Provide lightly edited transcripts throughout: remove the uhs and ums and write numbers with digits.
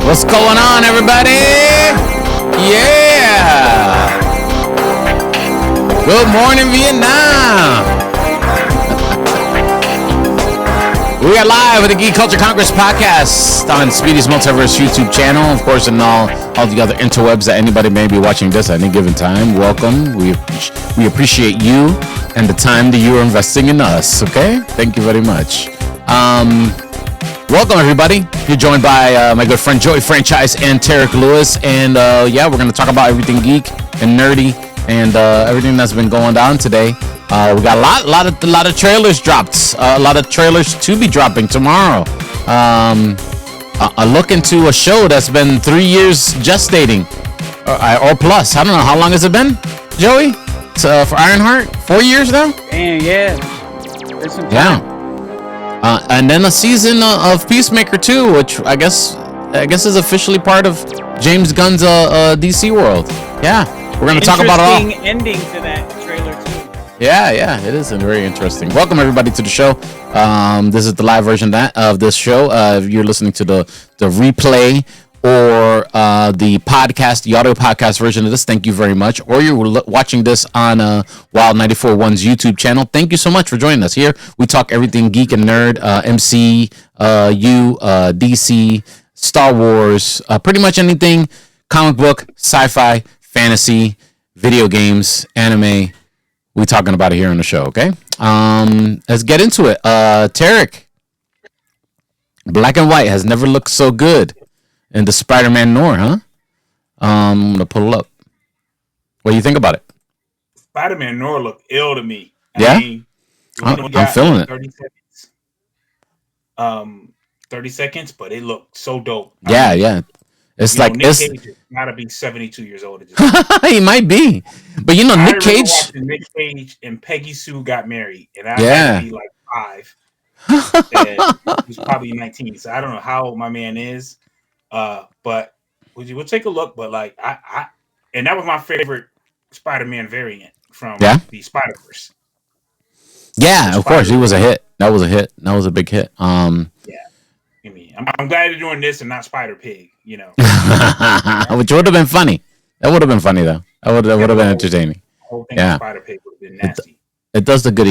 What's going on, everybody? Yeah! Good morning, Vietnam! We are live with the Geek Culture Congress podcast on Speedy's Multiverse YouTube channel, of course, and all the other interwebs that anybody may be watching this at any given time. Welcome. We appreciate you and the time that you are investing in us, okay? Thank you very much. Welcome, everybody. You're joined by my good friend Joey Franchise and Tarek Lewis, and we're going to talk about everything geek and nerdy and everything that's been going down today. We got a lot of trailers dropped, a lot of trailers to be dropping tomorrow. A look into a show that's been 3 years gestating, or plus. I don't know, how long has it been, Joey? For Ironheart, 4 years now. And yeah, there's some time. Yeah. And then a season of Peacemaker 2, which I guess is officially part of James Gunn's DC world. Yeah, we're gonna talk about it all. Interesting ending to that trailer too. Yeah, it is very interesting. Welcome everybody to the show. This is the live version of this show. If you're listening to the replay or the podcast, the audio podcast version of this, thank you very much. Or you're watching this on Wild 94.1's YouTube channel. Thank you so much for joining us here. We talk everything geek and nerd, MCU, DC, Star Wars, pretty much anything comic book, sci-fi, fantasy, video games, anime. We talking about it here on the show, okay? Let's get into it. Tarek, black and white has never looked so good. And the Spider-Man NOIR, huh? I'm gonna pull it up. What do you think about it? Spider-Man NOIR looked ill to me. I mean, I'm feeling it. 30 seconds. 30 seconds, but it looked so dope. Yeah. It's like Nick Cage has gotta be 72 years old. He might be, but Nick Cage. Nick Cage and Peggy Sue got married, and I had to be like 5. And he was probably 19, so I don't know how old my man is. But we'll take a look. But like and that was my favorite Spider-Man variant from the Spider-Verse. Yeah, of course, he was a hit. That was a hit. That was a big hit. Yeah, I mean, I'm glad they're doing this and not Spider-Pig. Which would have been funny. That would have been funny though. That would have been entertaining. The whole thing Spider-Pig would have been nasty. It does the good.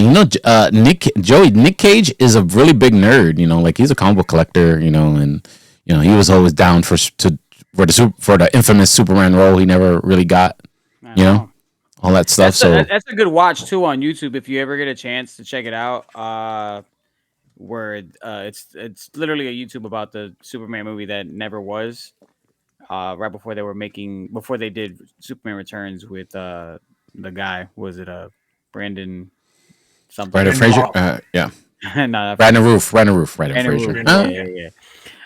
Nick Cage is a really big nerd. Like he's a comic book collector. And. He was always down for the infamous Superman role. He never really got, all that stuff. That's a good watch too on YouTube if you ever get a chance to check it out. Where it's literally a YouTube about the Superman movie that never was. Right before they did Superman Returns with the guy, was it Brandon something? Brandon Fraser. Yeah. No, Brandon Fraser. Yeah.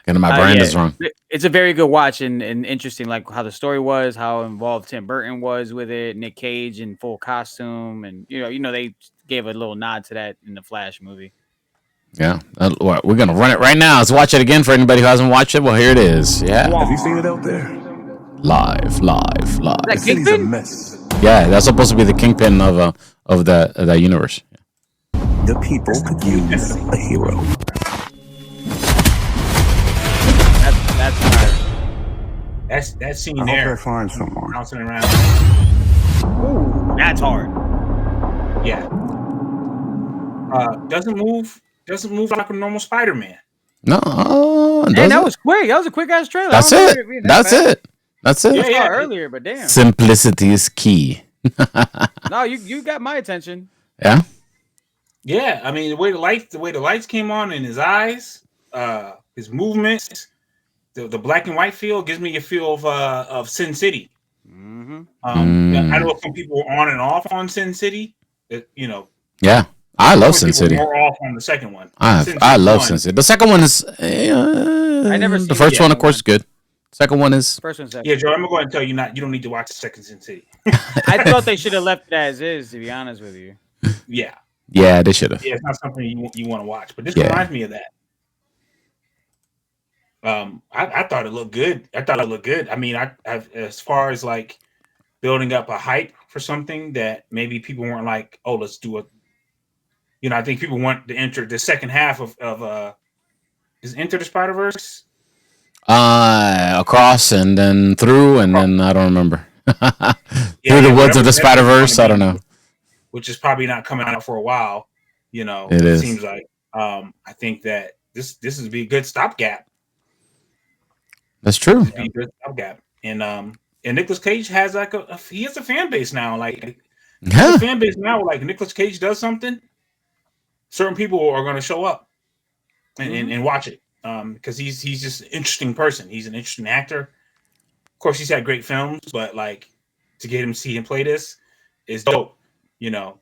And my brand is wrong. It's a very good watch and interesting, like how the story was, how involved Tim Burton was with it, Nick Cage in full costume, and they gave a little nod to that in the Flash movie. Yeah, we're gonna run it right now. Let's watch it again for anybody who hasn't watched it. Well, here it is. Yeah. Have you seen it out there? Live. That Kingpin? A mess. Yeah, that's supposed to be the Kingpin of that universe. The people could use a hero. That's hard. That scene I there. hope they find someone. Bouncing around. Ooh, that's hard. Yeah. Doesn't move like a normal Spider-Man. No. And that was quick. That was a quick ass trailer. That's it. That's it. Yeah, earlier, but damn. Simplicity is key. No, you got my attention. Yeah. Yeah, I mean the way the lights came on in his eyes, his movements, the black and white feel gives me a feel of Sin City. Mm-hmm. I know some people were on and off on Sin City. Yeah, I love Sin City. More off on the second one. I love Sin City. The second one is. I never. The first one, of course, is good. Second one is. First one's second. Yeah, Joe, I'm going to tell you you don't need to watch the second Sin City. I thought they should have left it as is. To be honest with you. Yeah. Yeah, they should have. Yeah, it's not something you want to watch, but this reminds me of that. I thought it looked good. I mean, I've as far as like building up a hype for something that maybe people weren't like, oh, let's do it. I think people want to enter the second half of is Enter the Spider-Verse. Across and then through and then I don't remember. Through the woods of the Spider Verse. I don't know. Which is probably not coming out for a while. You know, it is. Seems like. I think that this would be a good stopgap. That's true. Be a good stopgap. And Nicolas Cage has like he has a fan base now. Like a fan base now. Like Nicolas Cage does something, certain people are going to show up and watch it. Because he's just an interesting person. He's an interesting actor. Of course, he's had great films, but like to get him see him play this is dope. You know.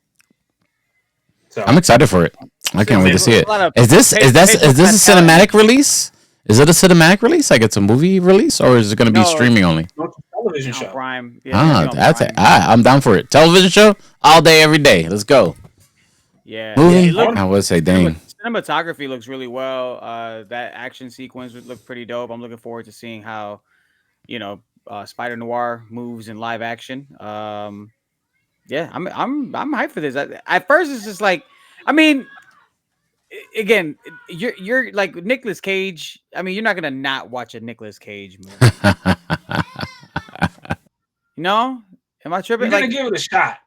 So I'm excited for it. I can't wait to see it. Is this a cinematic release? Is it a cinematic release? Like it's a movie release, or is it going to be streaming only? No, it's a television show. Prime. Yeah, that's it. I'm down for it. Television show all day, every day. Let's go. Yeah. Movie? I would say, dang. Cinematography looks really well. That action sequence would look pretty dope. I'm looking forward to seeing how, Spider Noir moves in live action. Yeah, I'm hyped for this. At first, it's just like, I mean, again, you're like Nicolas Cage. I mean, you're not gonna not watch a Nicolas Cage movie. No, am I tripping? You're gonna give it a shot.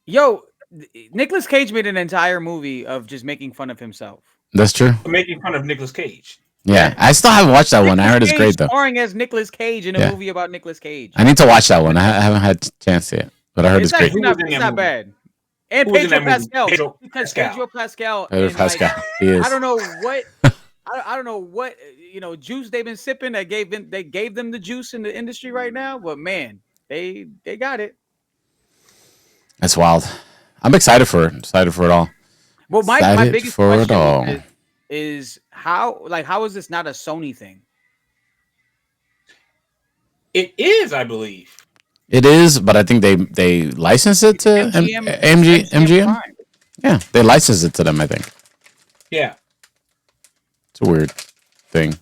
Yo, Nicolas Cage made an entire movie of just making fun of himself. That's true. Making fun of Nicolas Cage. Yeah, I still haven't watched that one. I heard it's great though. Starring as Nicolas Cage in a movie about Nicolas Cage. I need to watch that one. I haven't had a chance yet, but I heard it's great. It's not bad. And Pedro Pascal. Because Pedro Pascal. He is. I don't know what. I don't know what juice they've been sipping that gave them the juice in the industry right now. But man, they got it. That's wild. I'm excited for it. Excited for it all. Well, my biggest question is how is this not a Sony thing? It is, I believe. It is, but I think they license it to MGM. Yeah, they license it to them, I think. Yeah. It's a weird thing.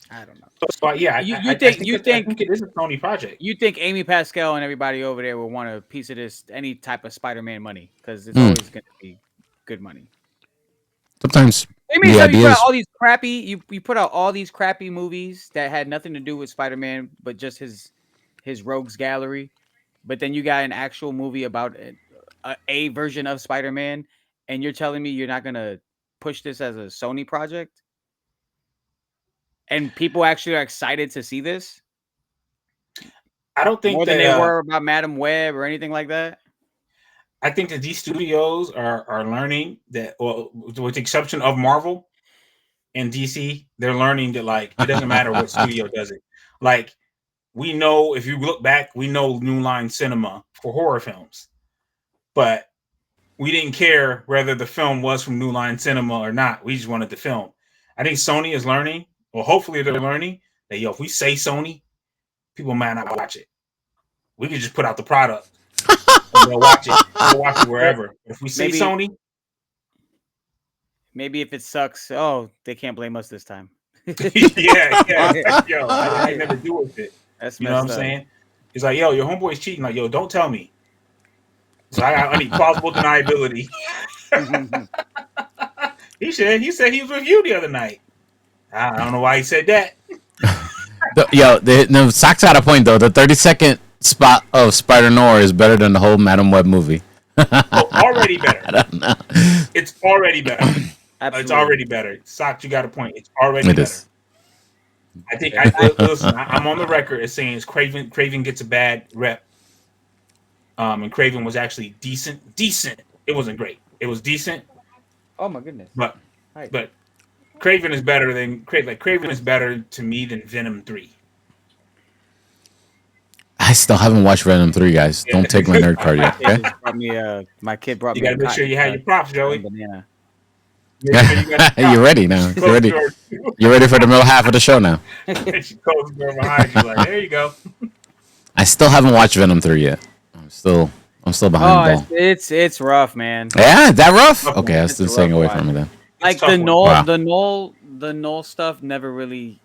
I don't know. But yeah, I think it is a Sony project. You think Amy Pascal and everybody over there will want a piece of this, any type of Spider-Man money, because it's always going to be good money. Sometimes you put out all these crappy. You put out all these crappy movies that had nothing to do with Spider-Man, but just his rogues gallery. But then you got an actual movie about a version of Spider-Man, and you're telling me you're not gonna push this as a Sony project, and people actually are excited to see this. I don't think more than they were about Madam Web or anything like that. I think that these studios are learning that, well, with the exception of Marvel and DC, they're learning that like it doesn't matter what studio does it. Like we know, if you look back, we know New Line Cinema for horror films, but we didn't care whether the film was from New Line Cinema or not. We just wanted the film. I think Sony is learning, or hopefully they're learning that if we say Sony, people might not watch it. We can just put out the product. They'll watch it. They'll watch it wherever. If we say Sony, maybe if it sucks, they can't blame us this time. yeah. Yo, I never do with it. That's what I'm saying. It's like, yo, your homeboy's cheating. Like, yo, don't tell me. So I need plausible deniability. He said he was with you the other night. I don't know why he said that. Sock's got a point though. The 30-second spot of Spider Noir is better than the whole Madam Web movie. Already better. I don't know. It's already better. It's already better. Sock, you got a point. It's already better. Is. I think listen, I'm on the record as saying Craven gets a bad rep. And Craven was actually decent. It wasn't great. It was decent. Oh my goodness. But Craven is better than Craven is better to me than Venom 3. I still haven't watched Venom 3, guys. Don't take my nerd card yet. Okay? My kid brought me. You gotta make sure you have your props, Joey. Banana. You're ready now. You're ready. You're ready for the middle half of the show now. She closed the door behind you, like, there you go. I still haven't watched Venom 3 yet. I'm still behind the ball. It's rough, man. Yeah, is that rough? Okay, I was still staying away from it then. Like the Noel stuff never really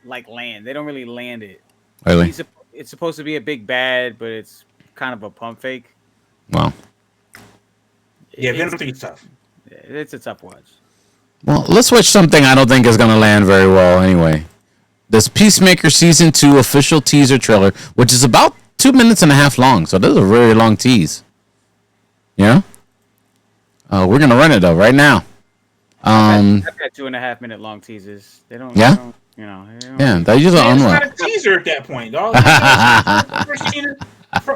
land. They don't really land it. Really? It's supposed to be a big bad, but it's kind of a pump fake. Wow. Yeah, Venom 3 is tough. It's a tough watch. Well, let's watch something I don't think is gonna land very well anyway. This Peacemaker season 2 official teaser trailer, which is about 2.5 minutes long, so this is a very long tease. Yeah. We're gonna run it though right now. I've got 2.5 minute long teasers. They don't. Yeah? They don't, you know. They don't, Yeah, that usually It's on not one. a teaser at that point, dog.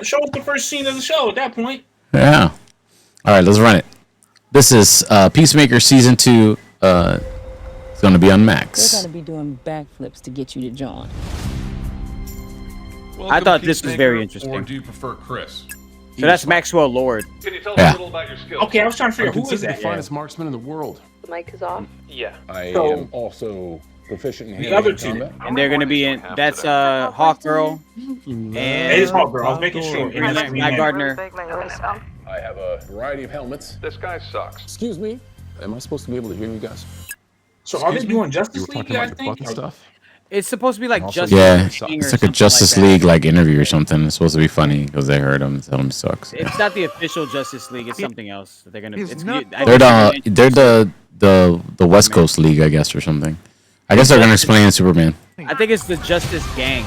Show us the first scene of the show at that point. Yeah. All right, let's run it. This is Peacemaker season 2. It's gonna be on They're Max. gonna be doing backflips to get you to join. I thought this was very interesting. Or do you prefer Chris? So that's Maxwell Lord. Can you tell Yeah. us a little about your skills? Okay, I was trying to figure out who is considered that. the finest marksman in the world. The mic is off. Yeah. I So- am also proficient in The other two. combat. And they're gonna be in. That's Hawk Girl It and is Hawk Girl. I was making sure. Matt Gardner. I have a variety of helmets. This guy sucks. Excuse me. Am I supposed to be able to hear you guys? So are they Excuse me? doing You Justice were League? talking You about guys your think? butt and stuff? It's supposed to be like Also- Justice Yeah, League or it's like a something Justice like that. League like interview or something. It's supposed to be funny because they heard him and tell him he sucks. It's not the official Justice League. It's something else that they're gonna. It's, I They're think the West Coast League, I guess, or something. I guess they're gonna explain Superman. I think it's the Justice Gang.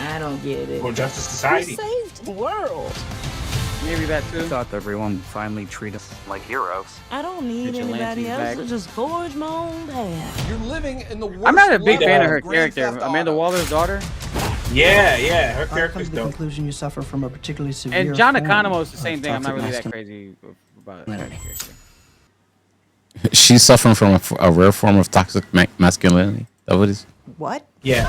I don't get it. Or Justice Who Society? saved the world? Maybe that too. Thought everyone finally treat us like heroes. I don't need Vigilantes anybody else back. to just forge my own path. You're living in the worst I'm not a big fan of her Grand character, Theft Amanda Auto. Waller's daughter. Yeah, her I've come character's to the dope. conclusion you suffer from a particularly severe And John form Economos is the of same thing. I'm not toxic really that masculinity. crazy about that character. She's suffering from a rare form of toxic masculinity. That what it is? What? Yeah.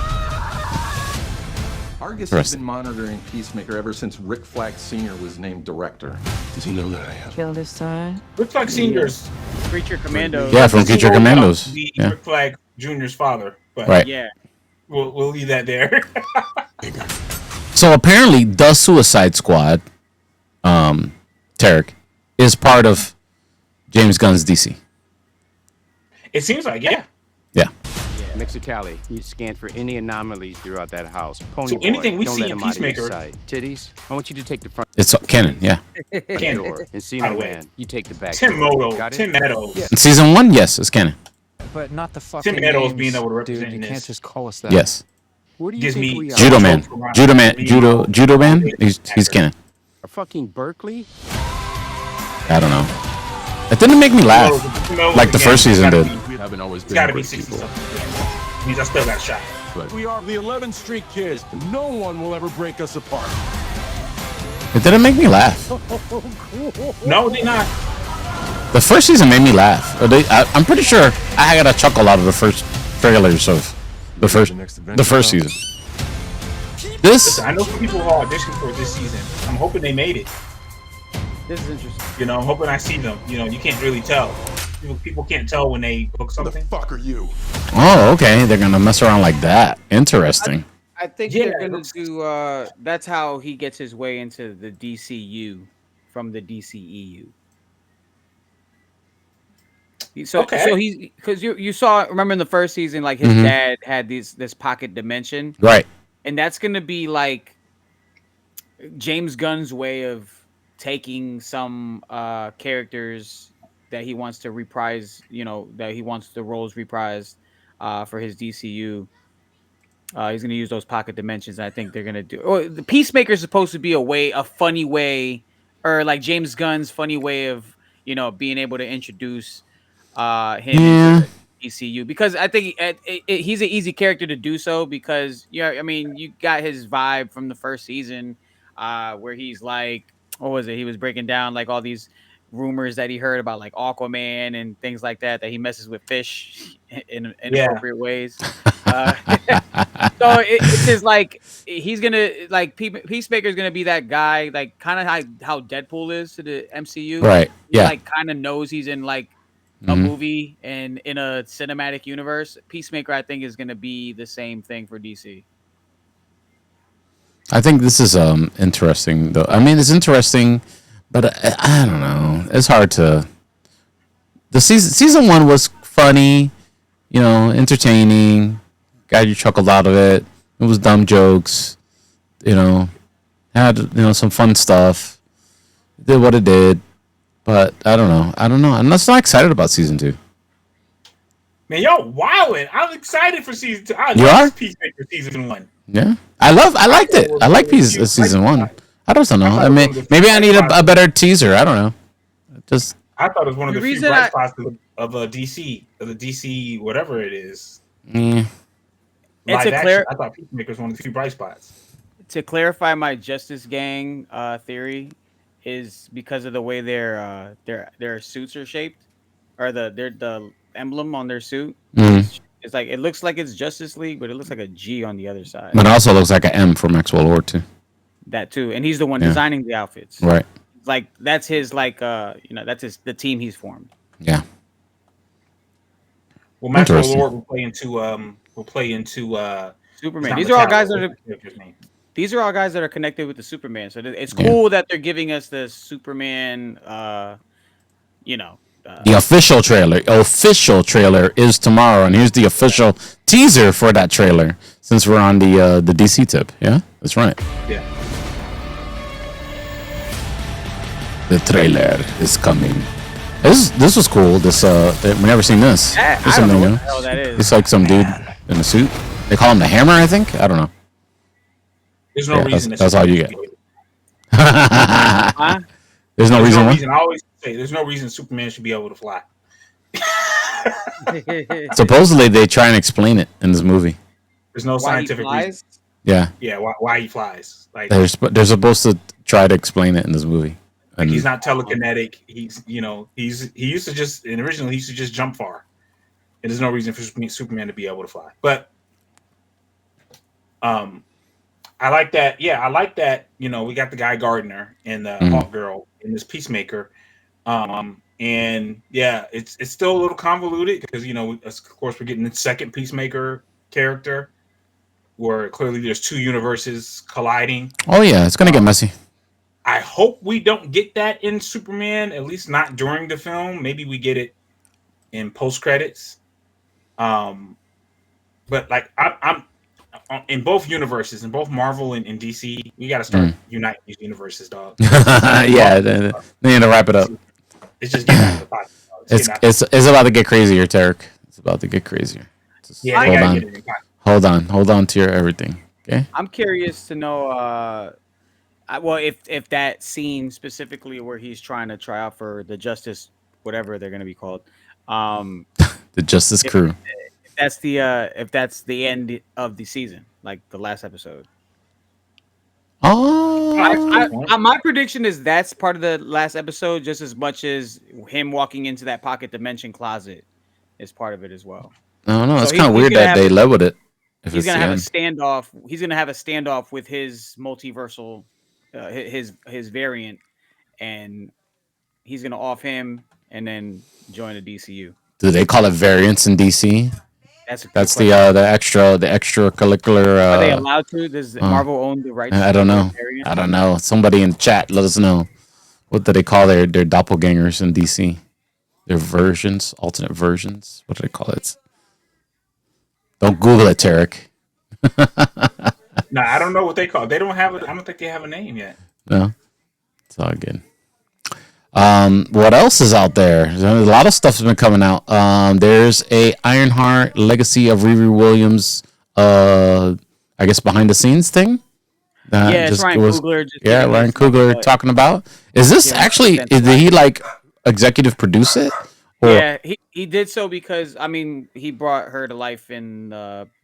Argus has Interesting. been monitoring Peacemaker ever since Rick Flag Sr. was named director. Does he know that I have? Kill this time. Rick Flag Senior's Creature Commandos. Yeah, from Creature Commandos. Be Yeah. Rick Flag Jr.'s father. But Right. Yeah. we'll leave that there. So apparently, the Suicide Squad, Tarek, is part of James Gunn's DC. It seems like, yeah. Yeah. Mexicali, you scan for any anomalies throughout that house. Pony So anything boy, we don't see let in him out of your Peacemaker- sight. Titties, I want you to take the front It's canon, yeah. Canon. door. By Encino the way. Man, you take the back Tim door. Moto, Got it? Tim Meadows. Yeah. In season 1, yes, it's canon. But not the fucking Tim Meadows names, being able to dude. represent You this. can't just call us that. Yes. Where do you Gives think me we are? Judo Man. Judo Man? He's canon. Or fucking Berkeley? I don't know. It didn't make me laugh. Like the first season did. We haven't always It's been gotta be great 60 people. something. Means I still got shot. But we are the 11th Street Kids. No one will ever break us apart. It didn't make me laugh. No, they not. The first season made me laugh. I'm pretty sure I got a chuckle out of the first trailers of the first season. This, I know some people who auditioned for this season. I'm hoping they made it. This is interesting. You know, I'm hoping I see them. You know, you can't really tell. People can't tell when they book Who the something. fuck are you? oh, okay, they're gonna mess around like that. Interesting. I think Yeah, they're gonna looks- do. That's how he gets his way into the DCU from the DCEU. So he's because you saw, remember in the first season, like his dad had this pocket dimension, Right. and that's gonna be like James Gunn's way of taking some characters that he wants to reprise, that he wants the roles reprised for his DCU. He's gonna use those pocket dimensions. And I think they're gonna do. Oh, the Peacemaker is supposed to be a funny way, or like James Gunn's funny way of being able to introduce him into the DCU, because I think he's an easy character to do so, because I mean, you got his vibe from the first season where he's like, what was it? He was breaking down like all these rumors that he heard about like Aquaman and things like that he messes with fish in inappropriate ways. So it's just like he's gonna like Peacemaker's gonna be that guy, like kind of how Deadpool is to the MCU, Right. He, Yeah. like kind of knows he's in like a movie and in a cinematic universe. Peacemaker, I think, is gonna be the same thing for DC. I think this is interesting though. I mean, it's interesting, but I don't know. It's hard to. The season 1 was funny, entertaining. Got you chuckled out of it. It was dumb jokes, had some fun stuff. It did what it did. But I don't know. I'm not so excited about season 2. Man, y'all wildin'. I'm excited for season 2. I You are? Peacemaker season 1. Yeah, I liked it. I like season 1. I don't know. I mean, maybe I need a better teaser. I don't know. Just I thought it was one of the few reason bright spots of DC, whatever it is. mm, It's Live a action. I thought Peacemaker was one of the few bright spots. To clarify my Justice Gang theory is because of the way their suits are shaped, or the emblem on their suit. It's like it looks like it's Justice League, but it looks like a G on the other side. but it also looks like an M from Maxwell Lord too. That too, and he's the one designing the outfits. Right. Like that's his that's the team he's formed. Yeah. Well, Maxwell Lord will play into Superman. These are all guys that are connected with the Superman. So it's cool that they're giving us the Superman. The official trailer is tomorrow, and here's the official teaser for that trailer. Since we're on the DC tip, yeah, that's right. Yeah. The trailer is coming. This was cool. We've never seen this. I don't know what the hell that is. It's like some dude in a suit. They call him the Hammer, I think. I don't know. There's no reason. That's all you get. There's no reason. I always say there's no reason Superman should be able to fly. Supposedly they try and explain it in this movie. There's no scientific reason. Yeah. Yeah. Why he flies? Like they're supposed to try to explain it in this movie. Like he's not telekinetic. He used to just originally he used to just jump far. And there's no reason for Superman to be able to fly. But I like that. Yeah, I like that. We got the guy Gardner and the Hawk Girl in this Peacemaker. And yeah, it's still a little convoluted because of course we're getting the second Peacemaker character where clearly there's two universes colliding. Oh yeah, it's gonna get messy. I hope we don't get that in Superman, at least not during the film. Maybe we get it in post credits. But like I'm in both universes, in both Marvel and DC, we got to start uniting these universes, dog. Yeah, they need to wrap it up. It's just getting out of the pocket. It's about to get crazier, Tarek. It's about to get crazier. Hold on to your everything. Okay. I'm curious to know. Well, if that scene specifically where he's trying to try out for the Justice, whatever they're going to be called, the Justice Crew. If that's the end of the season, like the last episode. Oh, my prediction is that's part of the last episode, just as much as him walking into that pocket dimension closet is part of it as well. No, it's kind of weird that they leveled it. He's gonna have a standoff. He's gonna have a standoff with his multiversal, his variant, and he's gonna off him and then join the DCU. Do they call it variants in DC? That's the extracurricular. Are they allowed to? Does Marvel own the rights? I don't know. Somebody in chat, let us know. What do they call their doppelgangers in DC? Their versions, alternate versions. What do they call it? Don't Google it, Tarek. No, I don't know what they call it. They don't have it. I don't think they have a name yet. No, it's all good. What else is out there? A lot of stuff's been coming out. There's a Ironheart Legacy of Riri Williams. I guess behind the scenes thing. It's Ryan Coogler. Ryan Coogler talking about. Is this actually? Did he like executive produce it? Yeah, he did so because he brought her to life in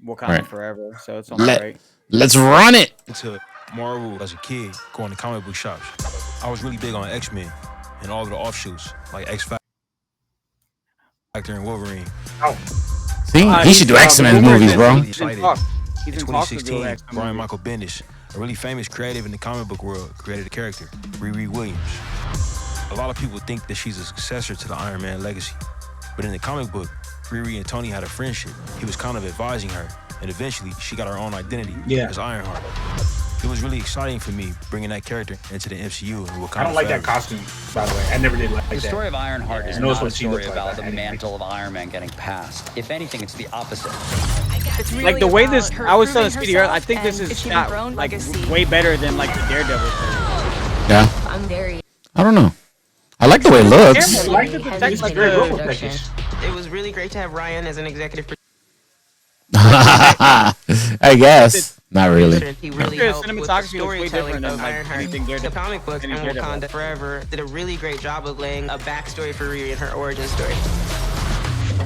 Wakanda Forever, so it's all right. Let's run it. Into Marvel as a kid, going to comic book shops. I was really big on X-Men and all of the offshoots like X-Factor and Wolverine. See, he should do X-Men movies, bro. He's in 2016, Brian Michael Bendis, a really famous creative in the comic book world, created a character, Riri Williams. A lot of people think that she's a successor to the Iron Man legacy. But in the comic book, Riri and Tony had a friendship. He was kind of advising her, and eventually she got her own identity as Ironheart. It was really exciting for me bringing that character into the MCU. I don't like that costume, by the way. I never did like that. The story of Ironheart is not a story about the mantle of Iron Man getting passed. If anything, it's the opposite. It's really like the way this, her I was telling proving Speedy earlier, I herself think this and is achieving shot her own like legacy. way better than like the Daredevil thing. Yeah. I'm very. I don't know. I like the way it looks. It was really great to have Ryan as an executive producer. I guess not really. He really helped with the storytelling of Ironheart, the comic books, and Wakanda Forever. Did a really great job of laying a backstory for Riri and her origin story.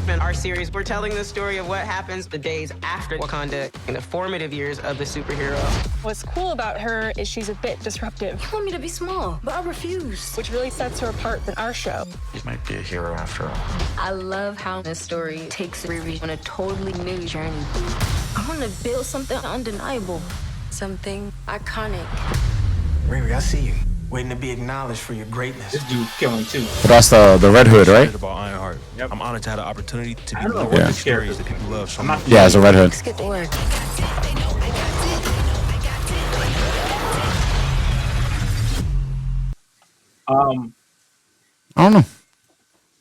In our series, we're telling the story of what happens the days after Wakanda in the formative years of the superhero. What's cool about her is she's a bit disruptive. You want me to be small, but I refuse. Which really sets her apart than our show. You might be a hero after all. I love how this story takes Riri on a totally new journey. I want to build something undeniable, something iconic. Riri, I see you. Waiting to be acknowledged for your greatness. This dude killing too. But that's the Red Hood, right? About Ironheart. Yep. I'm honored to have the opportunity to be one of the stories that people love so much. Yeah, it's a Red Hood. Let's get to work. I don't know.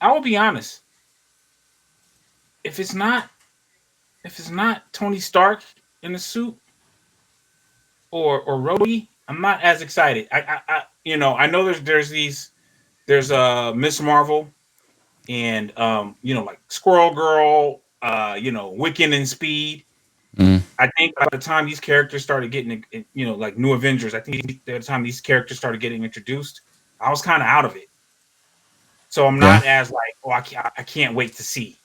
I will be honest. If it's not Tony Stark in the suit or Rhodey, I'm not as excited. I know there's Miss Marvel and like Squirrel Girl, Wiccan and Speed. I think by the time these characters started getting, like New Avengers, I think by the time these characters started getting introduced, I was kind of out of it. So I'm not as like, I can't wait to see,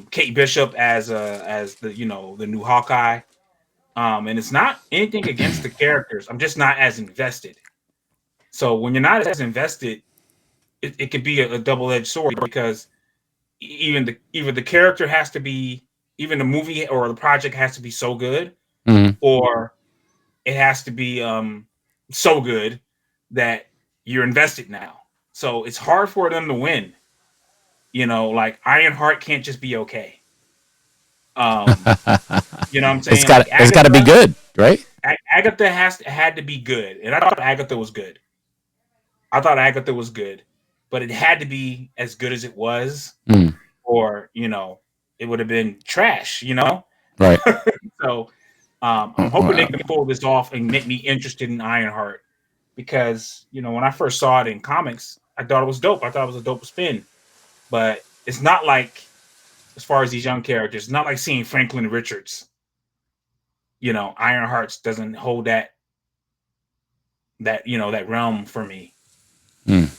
Kate Bishop as the new Hawkeye. And it's not anything against the characters. I'm just not as invested. So when you're not as invested, it could be a double-edged sword because even the character has to be, even the movie or the project has to be so good, or it has to be so good that you're invested now. So it's hard for them to win. Like Ironheart can't just be okay. You know what I'm saying? It's got to be good, right? Agatha had to be good, and I thought Agatha was good. But it had to be as good as it was, or it would have been trash. Right. So I'm hoping they can pull this off and make me interested in Ironheart, because when I first saw it in comics, I thought it was dope. I thought it was a dope spin, but it's not like, as far as these young characters, not like seeing Franklin Richards. Ironheart doesn't hold that realm for me. I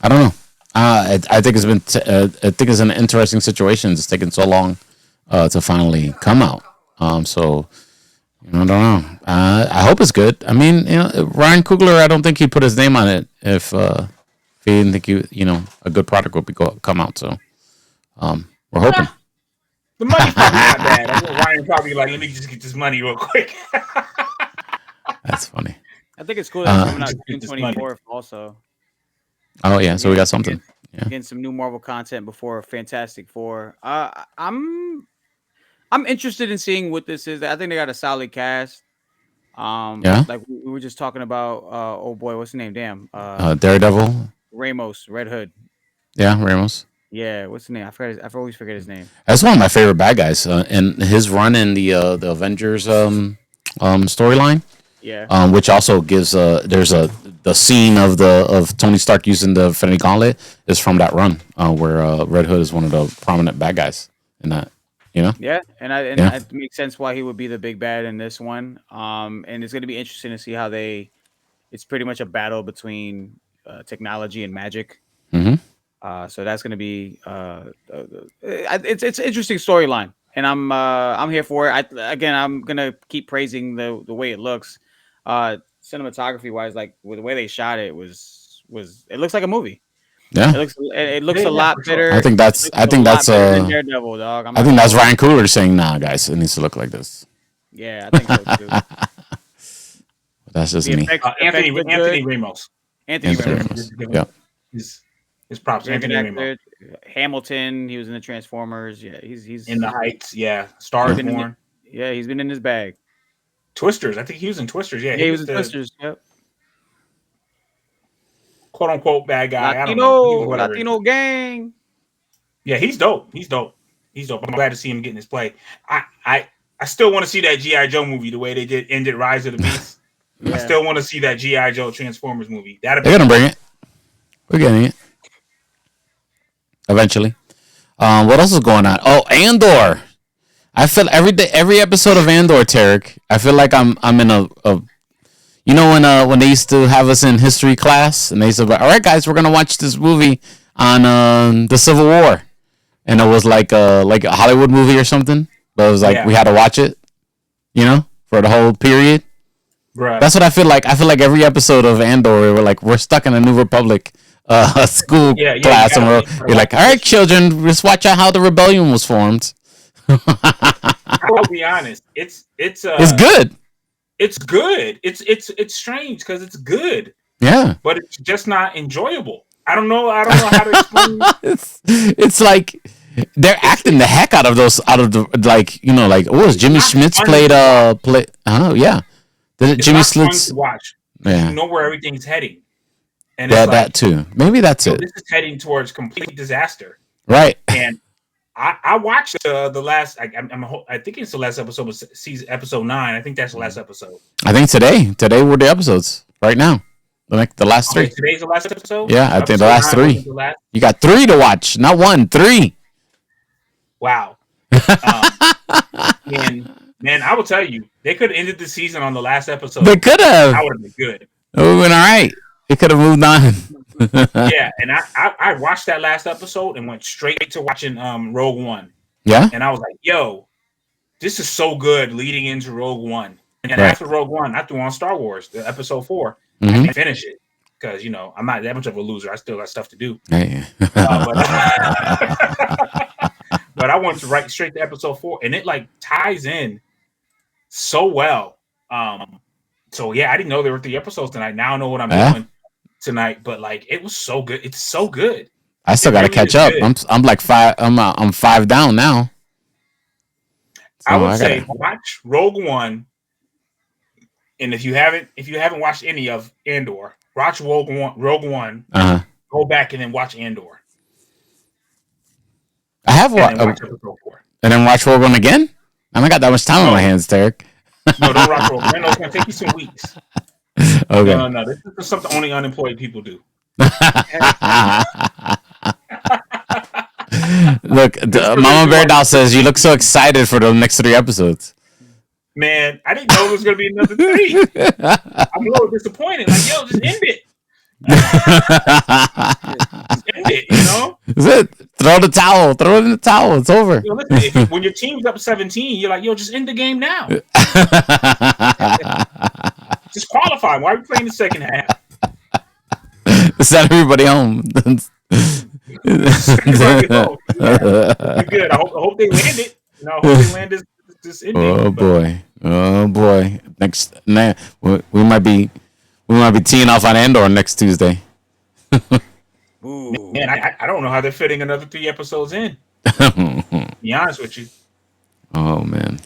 don't know. I think it's been. I think it's an interesting situation. It's taken so long to finally come out. So I don't know. I hope it's good. I mean, Ryan Coogler, I don't think he put his name on it if he didn't think a good product would come out. So we're hoping. The money's probably not bad. I think Ryan probably like, let me just get this money real quick. That's funny. I think it's cool that it's coming out June 24th also. Oh yeah, so we got something. Yeah. Getting some new Marvel content before Fantastic Four. I'm interested in seeing what this is. I think they got a solid cast. Like we were just talking about. Oh boy, what's the name? Damn. Daredevil. Ramos, Red Hood. Yeah, Ramos. Yeah, what's the name? I always forget his name. That's one of my favorite bad guys. And his run in the Avengers storyline. Yeah. Which also gives there's the scene of Tony Stark using the Infinity Gauntlet is from that run where Red Hood is one of the prominent bad guys in that. Yeah, and it makes sense why he would be the big bad in this one. And it's going to be interesting to see how it's pretty much a battle between technology and magic. So that's going to be it's an interesting storyline, and I'm here for it. I'm gonna keep praising the way it looks, cinematography wise. Like with the way they shot it was it looks like a movie. Yeah, it looks a lot better. I think that's Daredevil, dog. I think that's Ryan Coogler saying, "Nah, guys, it needs to look like this." Yeah, I think so too. That's just me. Anthony Ramos. Anthony Ramos. Yeah. His props. Anthony Ramos. Hamilton. He was in the Transformers. Yeah, he's in the Heights. Yeah, Star is Born. He's been in his bag. Twisters. I think he was in Twisters. Yeah, he was in Twisters. Yep. Quote unquote bad guy. Latino gang. Yeah, he's dope. I'm glad to see him getting his play. I still want to see that G.I. Joe movie the way they ended Rise of the Beast. I still want to see that G.I. Joe Transformers movie. They're gonna bring it. We're getting it eventually. What else is going on? Oh, Andor. I feel every episode of Andor, Tarek. I feel like I'm in a you know when they used to have us in history class and they said, all right guys, we're gonna watch this movie on the Civil War, and it was like a Hollywood movie or something, but it was like we had to watch it, you know, for the whole period. Right. That's what I feel like. I feel like every episode of Andor, we're stuck in a New Republic school class, and you're like, all right, children, just watch out how the rebellion was formed. I'll be honest. It's good. It's good. It's strange because it's good. Yeah. But it's just not enjoyable. I don't know how to explain it. It's like they're acting the heck out of the what was Jimmy Smits played yeah. It's Jimmy not fun Smits to watch. Yeah. You know where everything's heading. And yeah, it's that too. Maybe that's it. This is heading towards complete disaster. Right. And I watched the last. I think it's the last episode of season episode 9. I think that's the last episode. I think today were the episodes right now. The last 3. Today's the last episode. Yeah, I think the last 3. You got 3 to watch, not 1. 3. Wow. And man, I will tell you, they could have ended the season on the last episode. They could have. That would have been good. It would have been all right. It could have moved on. Yeah, and I watched that last episode and went straight to watching Rogue One. Yeah. And I was like, yo, this is so good leading into Rogue One. And after Rogue One, I threw on Star Wars, the episode 4. I didn't finish it because, you know, I'm not that much of a loser. I still got stuff to do. Yeah. But I went straight to episode 4, and it like ties in so well. So yeah, I didn't know there were 3 episodes tonight. Now I know what I'm doing tonight. But like, it was so good. It's so good. I still got to catch up. I'm like 5. I'm 5 down now. So I would say watch Rogue One, and if you haven't watched any of Andor, watch Rogue One. Go back and then watch Andor. I have watched and then watch Rogue One again. I don't got that much time on my hands, Derek. No, don't watch Rogue One. No, it's gonna take you some weeks. Okay. No. This is something only unemployed people do. Look, Mama Bear Doll says you look so excited for the next 3 episodes. Man, I didn't know there was gonna be another 3. I'm a little disappointed. Like, yo, just end it. Just end it, you know? That's it. Throw the towel. Throw it in the towel. It's over. Yo, listen, when your team's up 17, you're like, yo, just end the game now. Just qualify. Why are we playing the second half? Send everybody home. You're good. I hope they land it. You know, I hope they land this ending. Oh boy. We might be teeing off on Andor next Tuesday. Man, I don't know how they're fitting another 3 episodes in. Be honest with you. Oh man.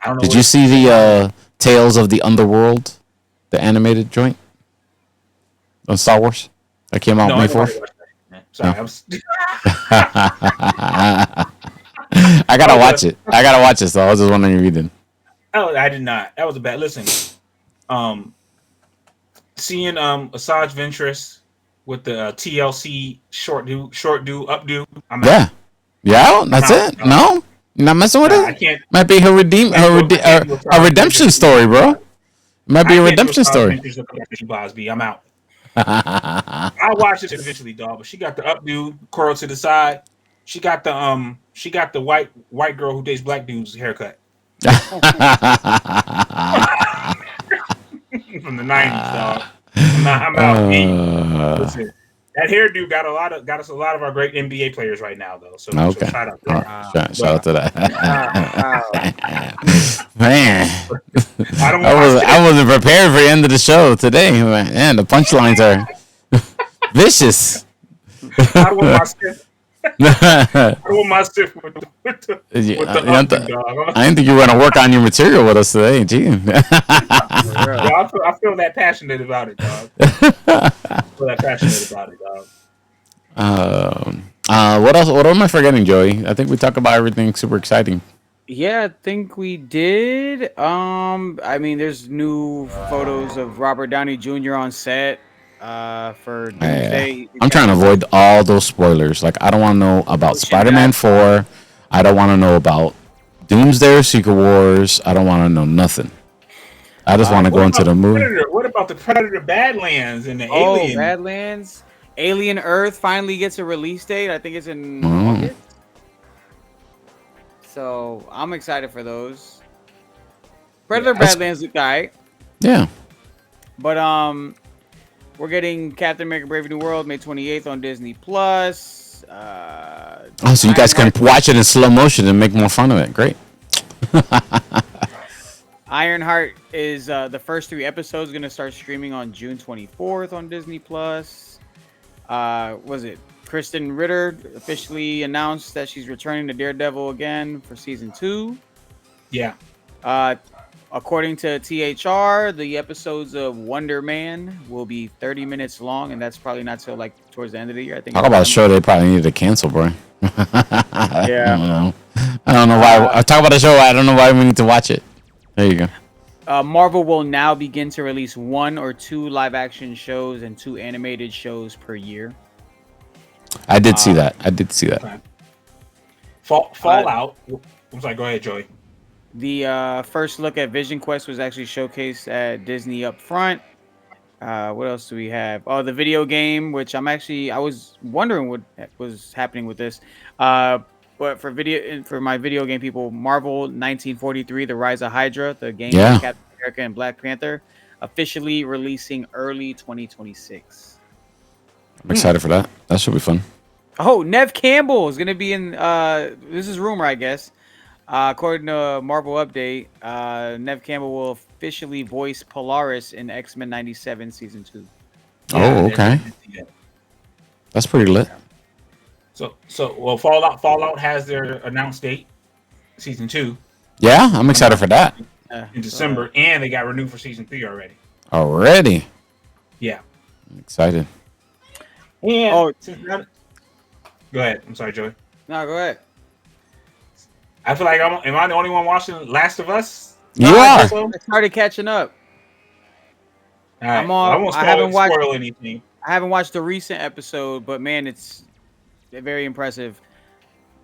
I don't know. Did you see the Tales of the Underworld, the animated joint on Star Wars that came out May 4th? Sorry, no. I gotta watch it. So I was just wondering if you did. Oh, I did not. That was a bad. Listen, seeing Asajj Ventress with the TLC short do updo. Yeah. That's it. No, you're not messing with it. I can't. Might be her redemption story, bro. Might be a redemption story. Bosby, I'm out. I'll watch it eventually, dog. But she got the updo, curl to the side. She got the white girl who dates black dudes haircut. From the 90s, dog. I'm out. Listen, that hairdo got us a lot of our great NBA players right now, though. So shout out to that. Shout out to that. Man, I wasn't prepared for the end of the show today. Man, the punchlines are vicious. I want my stiff with the I didn't think you were going to work on your material with us today. Gee. I feel that passionate about it, dog. What else? What am I forgetting, Joey? I think we talked about everything super exciting. Yeah, I think we did. I mean, there's new photos of Robert Downey Jr. on set for Doomsday. I'm trying to avoid all those spoilers. Like, I don't want to know about Spider-Man 4. I don't want to know about Doomsday or Secret Wars. I don't want to know nothing. I just want to go into the movie. What about the Predator Badlands and the Alien? Badlands. Alien Earth finally gets a release date. I think it's in August. So I'm excited for those. Predator Badlands look alright. Yeah. But we're getting Captain America: Brave New World May 28th on Disney Plus. So you guys can watch it in slow motion and make more fun of it. Great. Ironheart is the first 3 episodes going to start streaming on June 24th on Disney Plus. Was it Kristen Ritter officially announced that she's returning to Daredevil again for season 2? Yeah. According to THR, the episodes of Wonder Man will be 30 minutes long, and that's probably not till like towards the end of the year. I think. Talk about a show they probably needed to cancel, bro. Yeah. I don't know why. I talk about a show. I don't know why we need to watch it. There you go. Marvel will now begin to release 1 or 2 live-action shows and 2 animated shows per year. I did see that. Fallout. I'm sorry. Go ahead, Joey. The first look at Vision Quest was actually showcased at Disney up front. What else do we have? Oh, the video game, which I was wondering what was happening with this. But for my video game people, Marvel 1943, The Rise of Hydra, the game of Captain America and Black Panther, officially releasing early 2026. I'm excited for that. That should be fun. Oh, Nev Campbell is going to be in, this is rumor, I guess. According to Marvel Update, Nev Campbell will officially voice Polaris in X-Men 97 Season 2. Oh, okay. That's pretty lit. So Fallout has their announced date, Season 2. Yeah, I'm excited for that. In December, and they got renewed for Season 3 already. Already? Yeah. I'm excited. And go ahead. I'm sorry, Joey. No, go ahead. I feel like am I the only one watching Last of Us? You are. I started catching up. All right. I'm on. I won't spoil anything. I haven't watched the recent episode, but man, it's very impressive.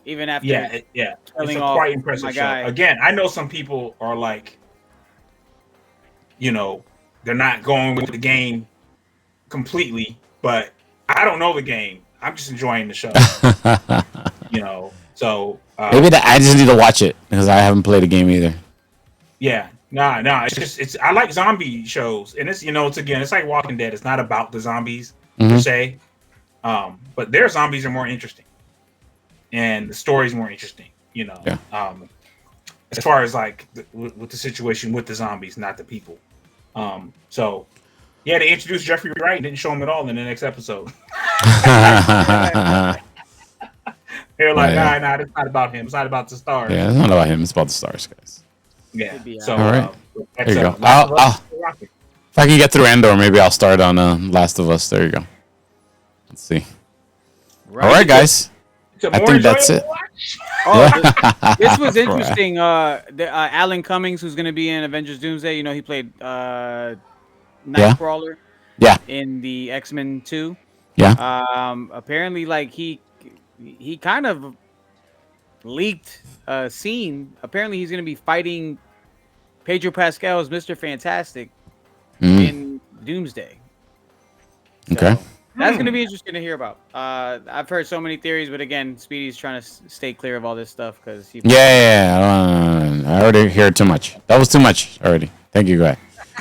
Even after it's a quite impressive show. Again, I know some people are like, they're not going with the game completely, but I don't know the game. I'm just enjoying the show. So maybe I just need to watch it because I haven't played the game either. Yeah, no. I like zombie shows, and it's like Walking Dead. It's not about the zombies per se, but their zombies are more interesting, and the story's more interesting. As far as like with the situation with the zombies, not the people. So yeah, they introduced Jeffrey Wright and didn't show him at all in the next episode. They're like, nah, it's not about him. It's not about the stars. Yeah, it's not about him. It's about the stars, guys. Yeah. So, all right. There you go. If I can get through Andor, maybe I'll start on Last of Us. There you go. Let's see. All right, guys. I think that's it. This was interesting. Alan Cummings, who's going to be in Avengers Doomsday, he played Nightcrawler. Yeah. In the X-Men 2. Yeah. Apparently, like he kind of leaked a scene. Apparently, he's going to be fighting Pedro Pascal's Mr. Fantastic in Doomsday. Okay. That's going to be interesting to hear about. I've heard so many theories, but again, Speedy's trying to stay clear of all this stuff because he. I already heard too much. That was too much already. Thank you, guys.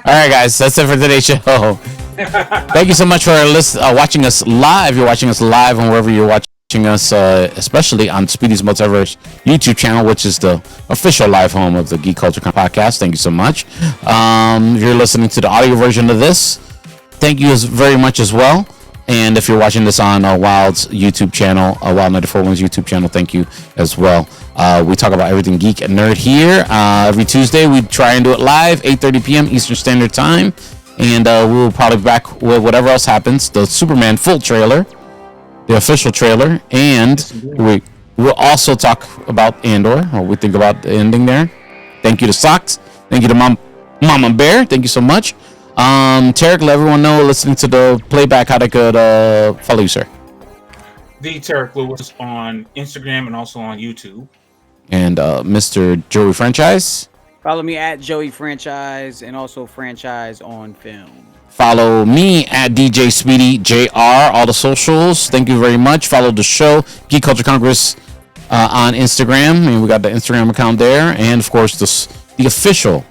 All right, guys, that's it for today's show. Thank you so much for watching us live. You're watching us live on wherever you're watching us, especially on Speedy's Multiverse YouTube channel, which is the official live home of the Geek Culture Podcast. Thank you so much. If you're listening to the audio version of this, thank you very much as well. And if you're watching this on Wild's YouTube channel, Wild 941's YouTube channel, thank you as well. We talk about everything geek and nerd here. Every Tuesday, we try and do it live, 8:30 p.m. Eastern Standard Time. And we'll probably be back with whatever else happens. The Superman full trailer, the official trailer, and We'll also talk about Andor, what we think about the ending there. Thank you to Socks. Thank you to Mama Bear. Thank you so much. Tarek, let everyone know listening to the playback how they could follow you, sir. The Tarek Lewis on Instagram and also on YouTube. And Mr. Joey Franchise. Follow me at Joey Franchise and also Franchise on Film. Follow me at DJ Speedy JR, all the socials. Thank you very much. Follow the show, Geek Culture Congress, on Instagram. And we got the Instagram account there. And of course, the official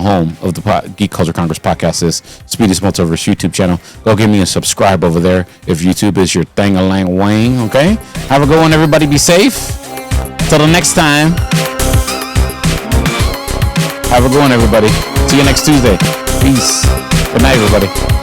home of the Geek Culture Congress podcast is Speedy's Multiverse YouTube channel. Go give me a subscribe over there if YouTube is your thing-a-lang-wang, okay? Have a good one, everybody. Be safe. Till the next time. Have a good one, everybody. See you next Tuesday. Peace. Good night, everybody.